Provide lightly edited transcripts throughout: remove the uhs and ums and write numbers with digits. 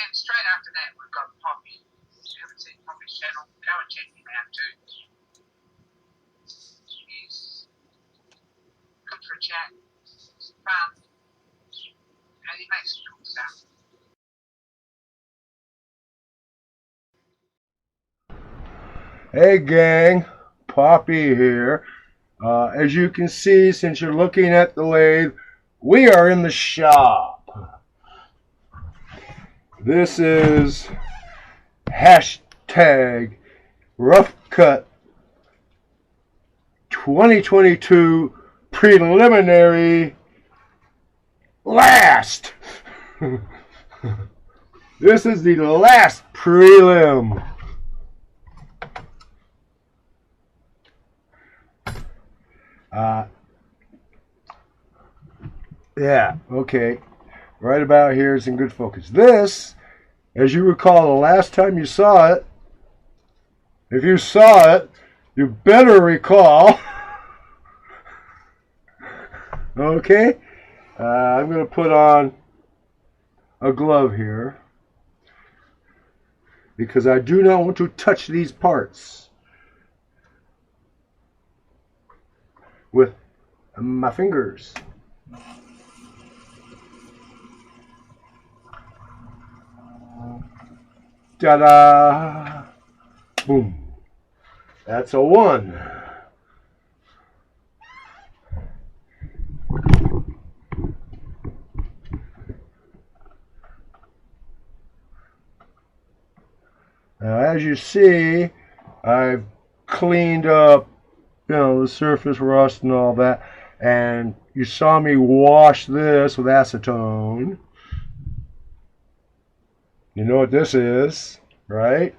And straight after that, we've got Poppy. If you haven't seen Poppy's channel, go and check him out too. He's good for a chat. He's fun. And he makes cool stuff. Hey gang, Poppy here. As you can see, since you're looking at the lathe, we are in the shop. This is hashtag rough cut 2022 preliminary last. This is the last prelim. Yeah, okay. Right about here is in good focus. This, as you recall, the last time you saw it, if you saw it, you better recall. Okay? I'm going to put on a glove here because I do not want to touch these parts with my fingers. Ta-da! Boom. That's a 1. Now, as you see, I've cleaned up, the surface rust and all that. And you saw me wash this with acetone. You know what this is, right?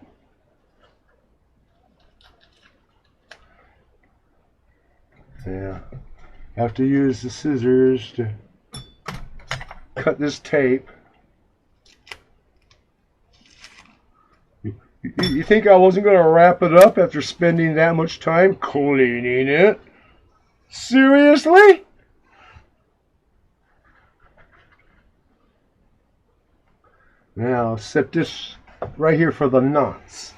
Yeah. Have to use the scissors to cut this tape. You think I wasn't going to wrap it up after spending that much time cleaning it? Seriously? Now, set this right here for the knots.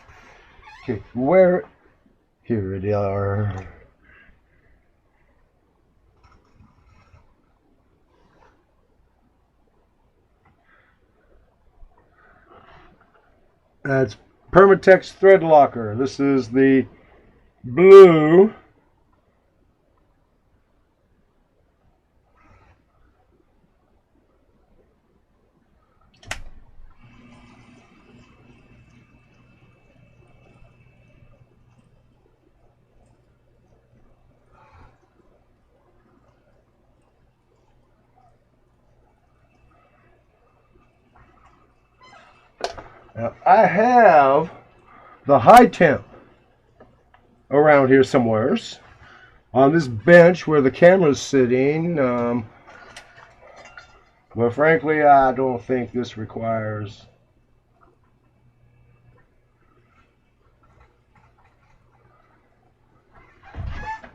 Okay, where? Here they are. That's Permatex thread locker. This is the blue. Now, I have the high temp around here somewheres on this bench where the camera's sitting. But frankly, I don't think this requires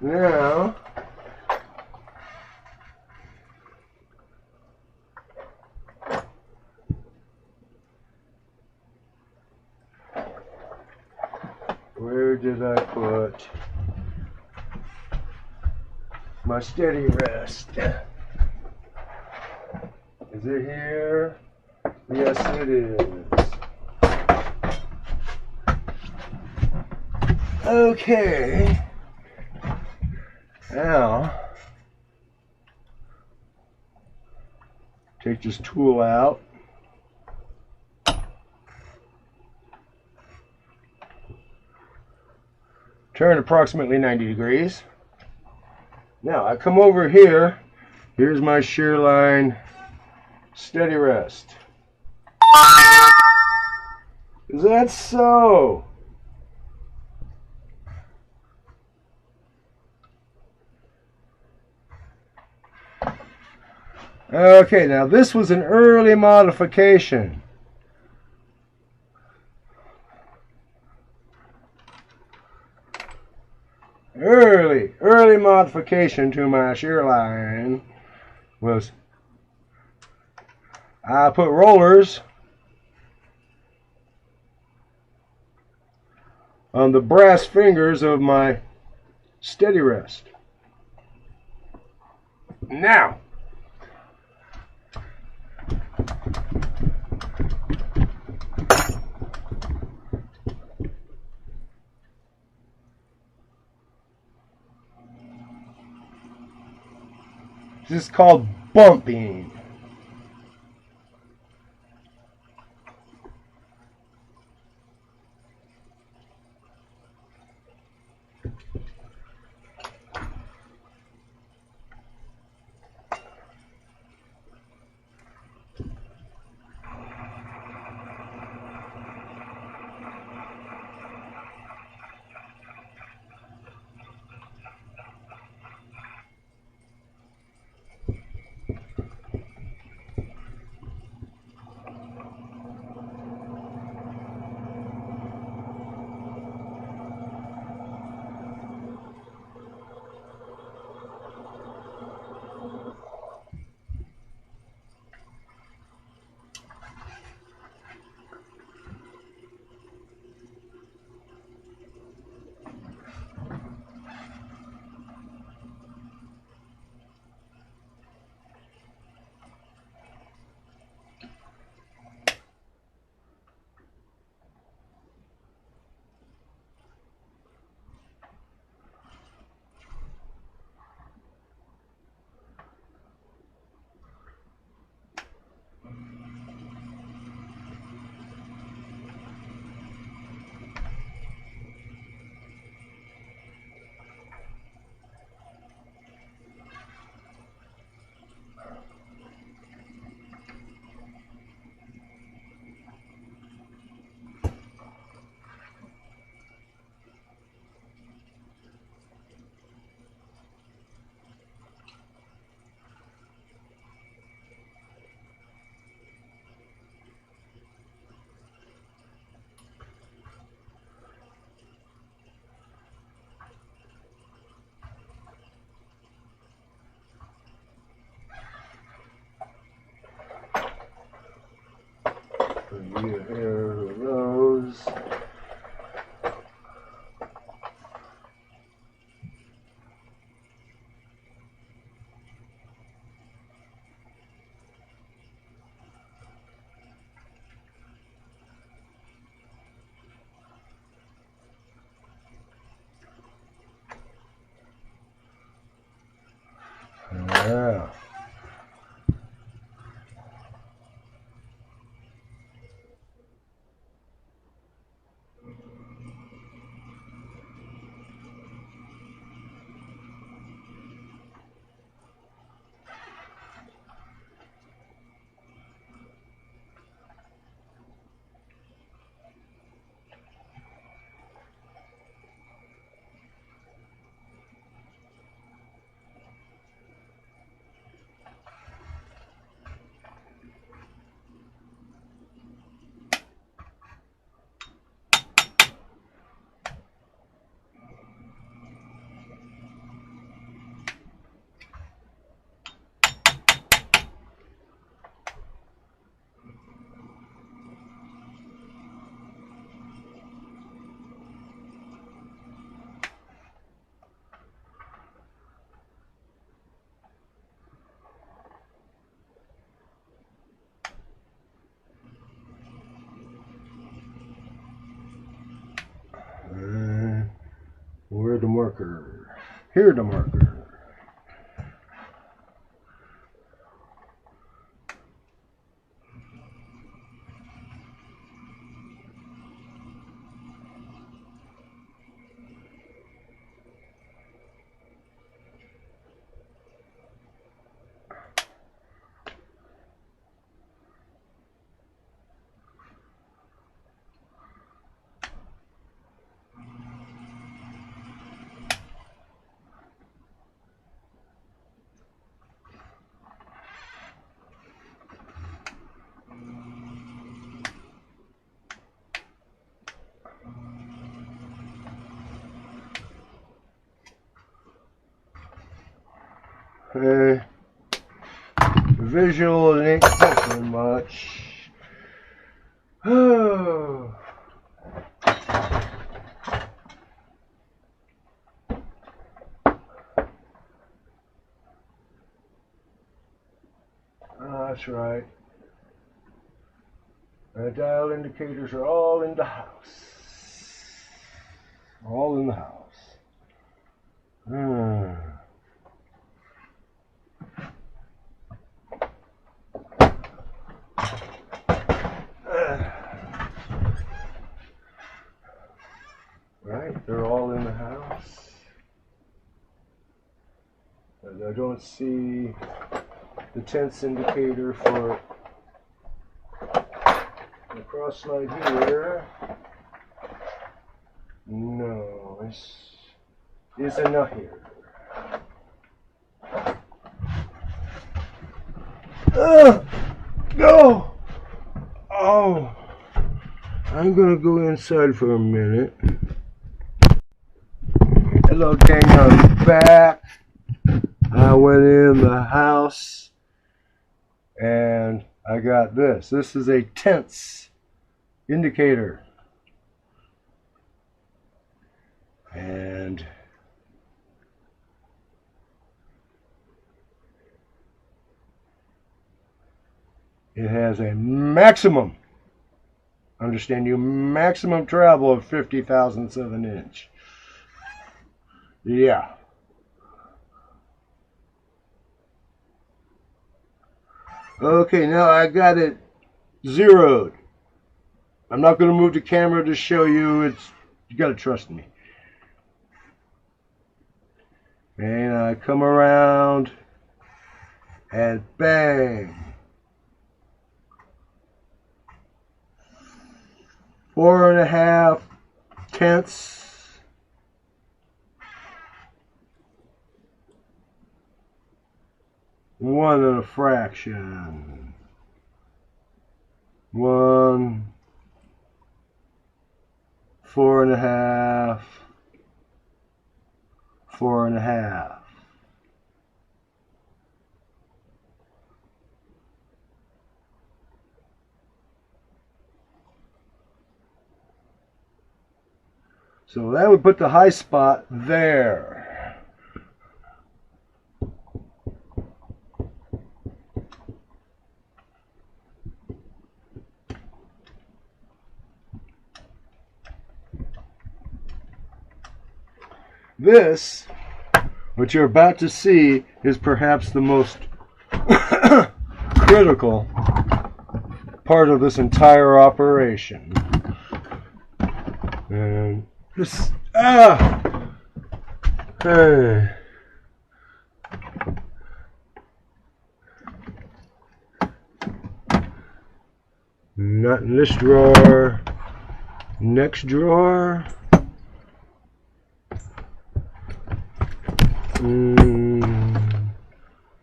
now. Where did I put my steady rest? Is it here? Yes, it is. Okay. Now, take this tool out. Turn approximately 90 degrees. Now I come over here. Here's my shear line steady rest. Is that so? Okay, now this was an early modification. Early modification to my shear line was I put rollers on the brass fingers of my steady rest. Now, this is called bumping. Here goes. Yeah. Where's the marker? Here's the marker. Visual, it ain't helping much. Oh. That's right. The dial indicators are all in the house. All in the house. Right, they're all in the house. And I don't see the tense indicator for the cross slide here. No, this isn't here. No! Oh! I'm gonna go inside for a minute. Hello, gang, I'm back. I went in the house and I got this. This is a tense indicator. And it has a maximum, understand you, maximum travel of 50 thousandths of an inch. Yeah. Okay, now I got it zeroed. I'm not going to move the camera to show you. You got to trust me. And I come around and bang. 4.5 tenths. 1 and a fraction. 1. 4.5. 4.5. So that would put the high spot there. This, what you're about to see, is perhaps the most critical part of this entire operation. And this, hey. Not in this drawer. Next drawer.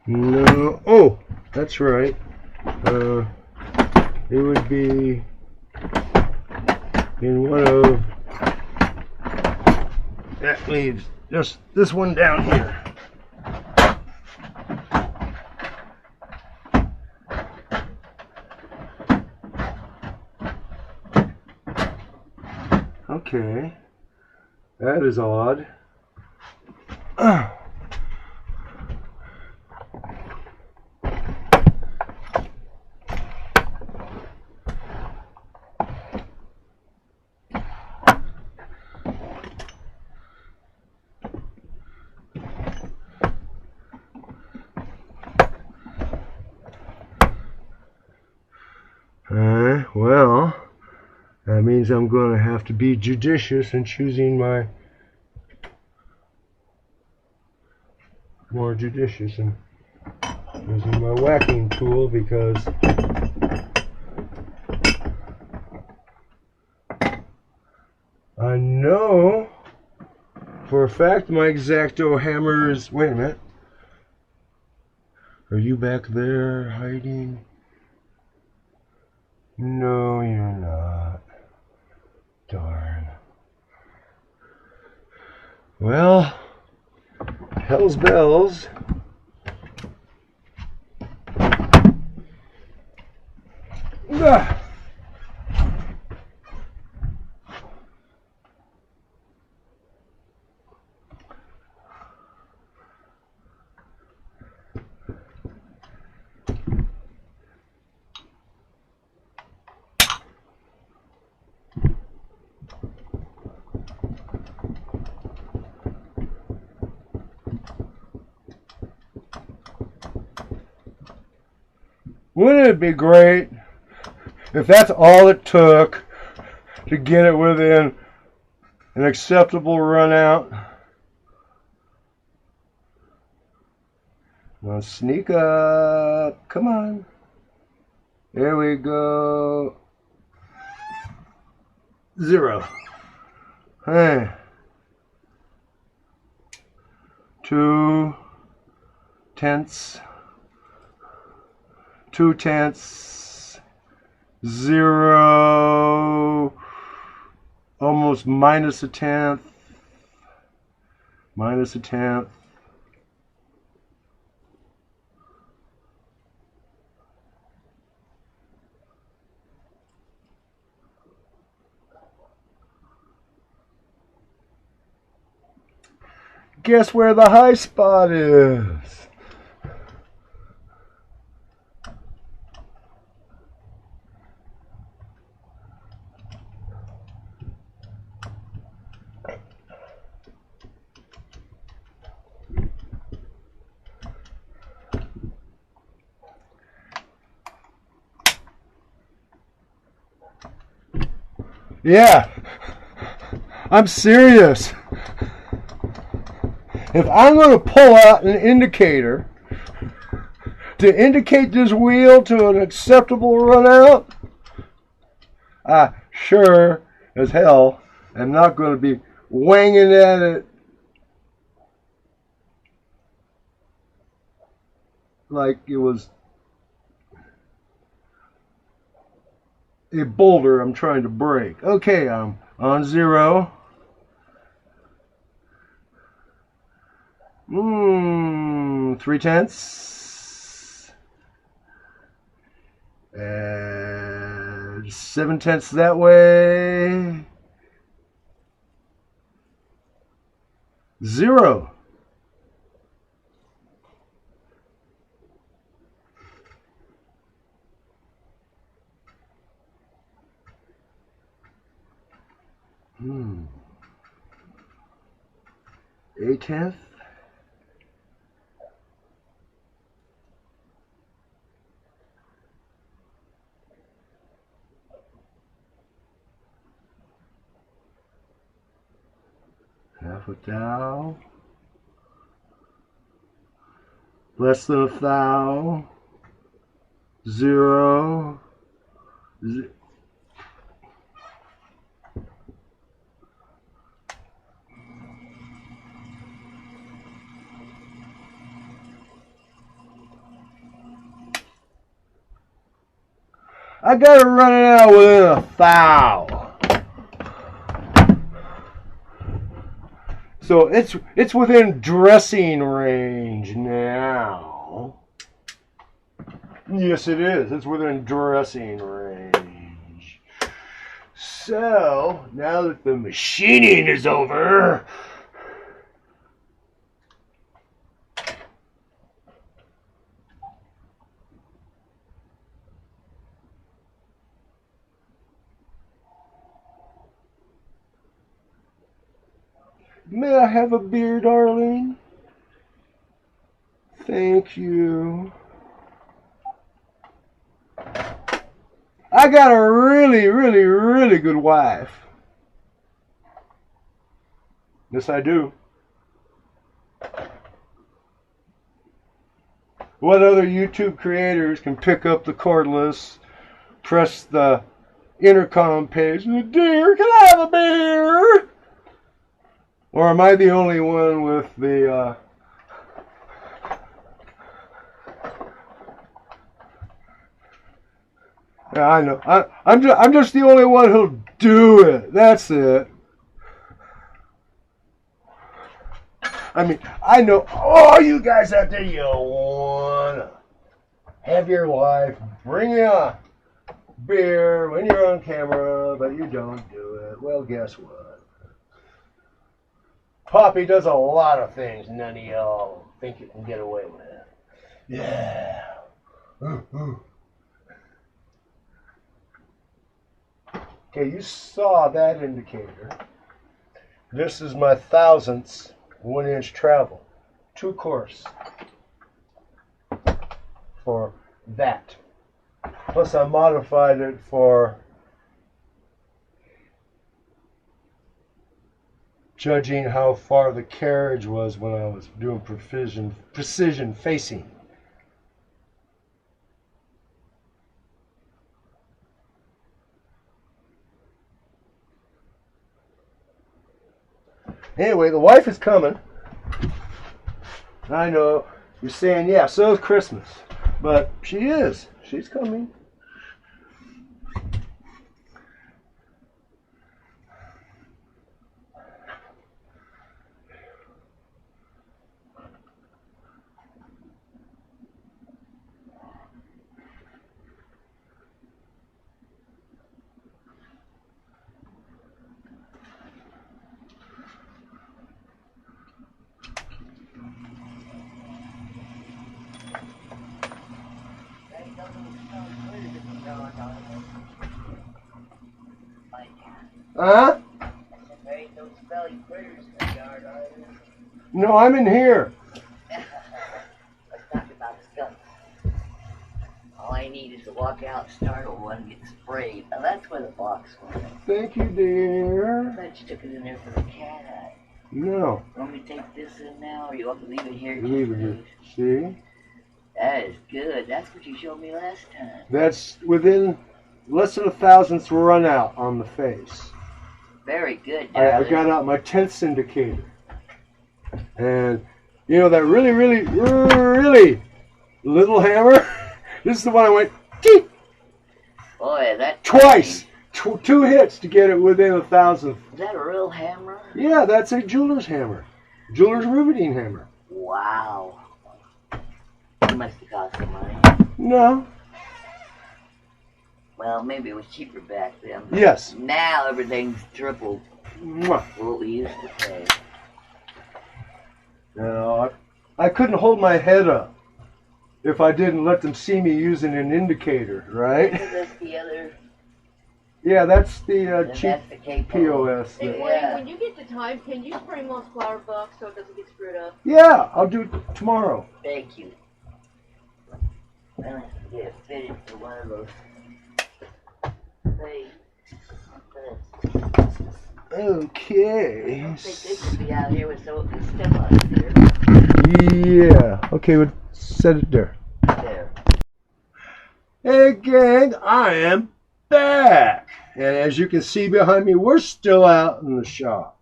No. Oh, that's right. It would be in one of, that leaves just this one down here. Okay, that is odd. Well, that means I'm going to have to be judicious in choosing my, more judicious in using my whacking tool, because I know for a fact my X-Acto hammer is, wait a minute, are you back there hiding? No, you're not. Darn. Well, hell's bells. Ah. Wouldn't it be great if that's all it took to get it within an acceptable run out? Now sneak up. Come on. There we go. 0. Hey. 2 tenths. 2 tenths. 0. Almost minus a tenth. Minus a tenth. Guess where the high spot is? Yeah, I'm serious. If I'm going to pull out an indicator to indicate this wheel to an acceptable run out, I sure as hell am not going to be wanging at it like it was a boulder I'm trying to break. Okay, I'm on 0. 3 tenths. And 7 tenths that way. 0. A tenth. Half a thou. Less than a thou. 0. I gotta run it out within a thou. So it's within dressing range now. Yes, it is. It's within dressing range. So now that the machining is over, may I have a beer, darling? Thank you. I got a really, really, really good wife. Yes, I do. What other YouTube creators can pick up the cordless, press the intercom page, dear, can I have a beer? Or am I the only one with the yeah, I know. I'm just the only one who'll do it. That's it. I mean, I know all you guys out there, you wanna have your wife bring you a beer when you're on camera, but you don't do it. Well, guess what? Poppy does a lot of things none of y'all think you can get away with. Yeah. Okay, you saw that indicator. This is my thousandths 1-inch travel. 2 course for that. Plus I modified it for judging how far the carriage was when I was doing precision facing. Anyway, the wife is coming. I know you're saying, yeah, so is Christmas. But she is. She's coming. Huh? There ain't no smelly critters in the yard, are there? No, I'm in here. Let's talk about skunks. All I need is to walk out, startle one, and get sprayed. Now that's where the box went. Thank you, I dear. thought you took it in there for the cat eye. No. You want me to take this in now, or you want me to leave it here? Leave it here. See? That is good. That's what you showed me last time. That's within less than a thousandth run out on the face. Very good, I darling. got out my 10th indicator. And, you know, that really, really, really little hammer, this is the one I went, Tee! Boy, that Twice. Two hits to get it within a thousandth. Is that a real hammer? Yeah, that's a jeweler's hammer. Jeweler's riveting hammer. Wow. It must have cost some money. No. Well, maybe it was cheaper back then. Yes. Now everything's tripled Mwah. what we used to pay. No, I couldn't hold my head up if I didn't let them see me using an indicator, right? Is this the other? Yeah, that's the cheap That's the capo. POS. Hey, that- Woody, Yeah. when you get the time, can you spray most flower bucks so it doesn't get screwed up? Yeah, I'll do it tomorrow. Thank you. I'm gonna have to get it fitted for one of those. Hey, Okay. I think they should be out here with some stuff on here. Yeah. Okay, we'll set it there. There. Hey, gang, I am back. And as you can see behind me, we're still out in the shop.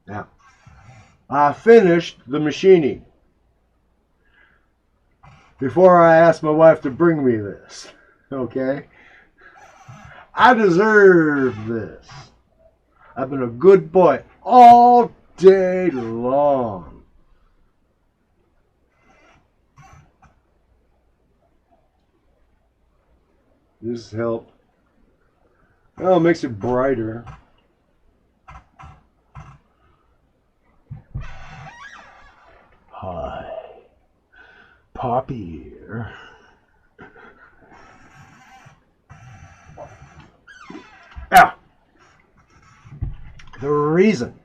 Now, I finished the machining before I asked my wife to bring me this. Okay? I deserve this. I've been a good boy all day long. This helped. Oh, it makes it brighter. Hi. Poppy here. Now, the reason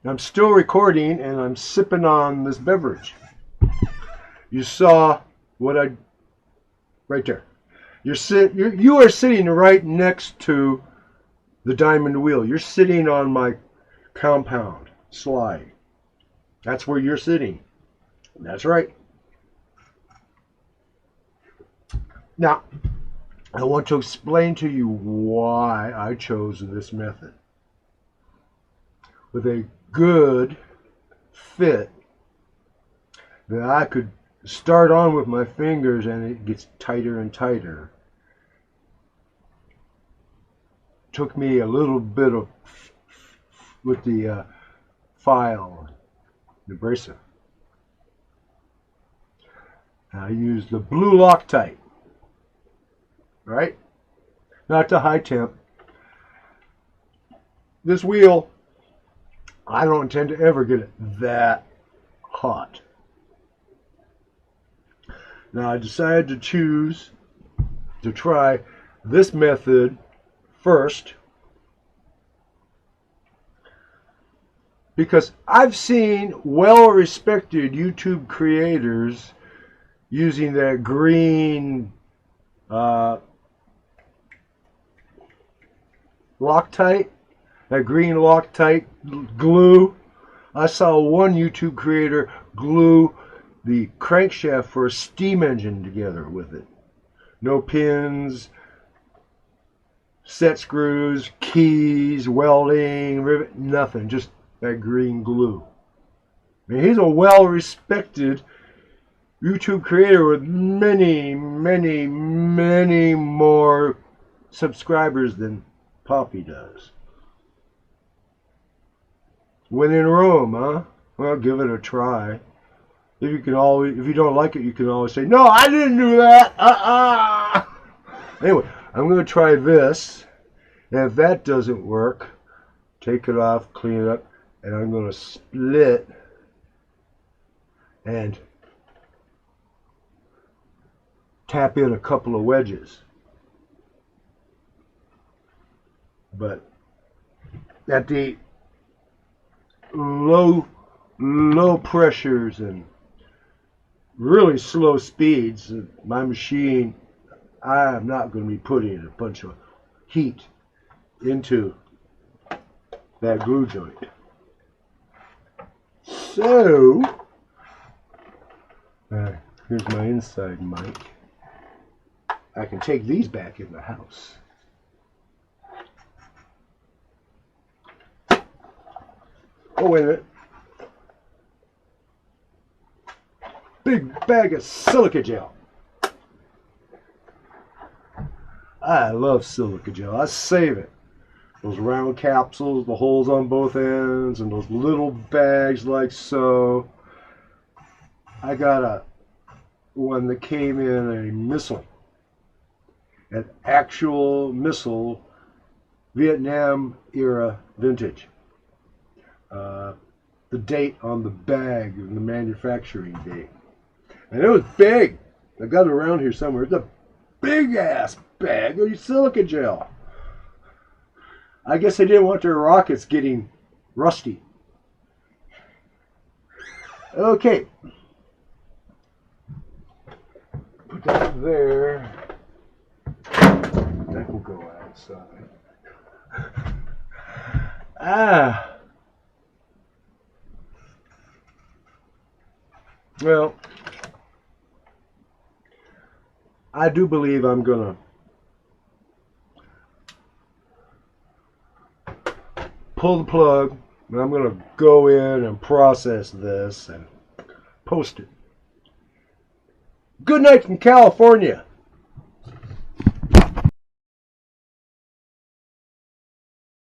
I'm still recording and I'm sipping on this beverage. You saw what I right there. You are sitting right next to the diamond wheel. You're sitting on my compound slide. That's where you're sitting. That's right. Now, I want to explain to you why I chose this method. With a good fit that I could start on with my fingers and it gets tighter and tighter. Took me a little bit of with the file, the abrasive. I used the blue Loctite, right? Not the high temp. This wheel, I don't intend to ever get it that hot. Now I decided to choose to try this method first because I've seen well-respected YouTube creators using that green Loctite, that green Loctite glue. I saw one YouTube creator glue the crankshaft for a steam engine together with it. No pins, set screws, keys, welding, rivet, nothing. Just that green glue. I mean, he's a well-respected YouTube creator with many, many, many more subscribers than Poppy does. When in Rome, huh? Well, give it a try. If you don't like it, you can always say, "No, I didn't do that." Anyway, I'm going to try this, and if that doesn't work, take it off, clean it up, and I'm going to split and tap in a couple of wedges. But at the low pressures and really slow speeds, my machine, I am not going to be putting a bunch of heat into that glue joint. So, here's my inside mic. I can take these back in the house. Oh, wait a minute. Big bag of silica gel. I love silica gel. I save it. Those round capsules, the holes on both ends, and those little bags like so. I got one that came in a missile. An actual missile, Vietnam era vintage. The date on the bag, the manufacturing date. And it was big. I got it around here somewhere. It's a big ass bag of silica gel. I guess they didn't want their rockets getting rusty. Okay. Put that there. That will go outside. Well, I do believe I'm going to pull the plug, and I'm going to go in and process this and post it. Good night from California.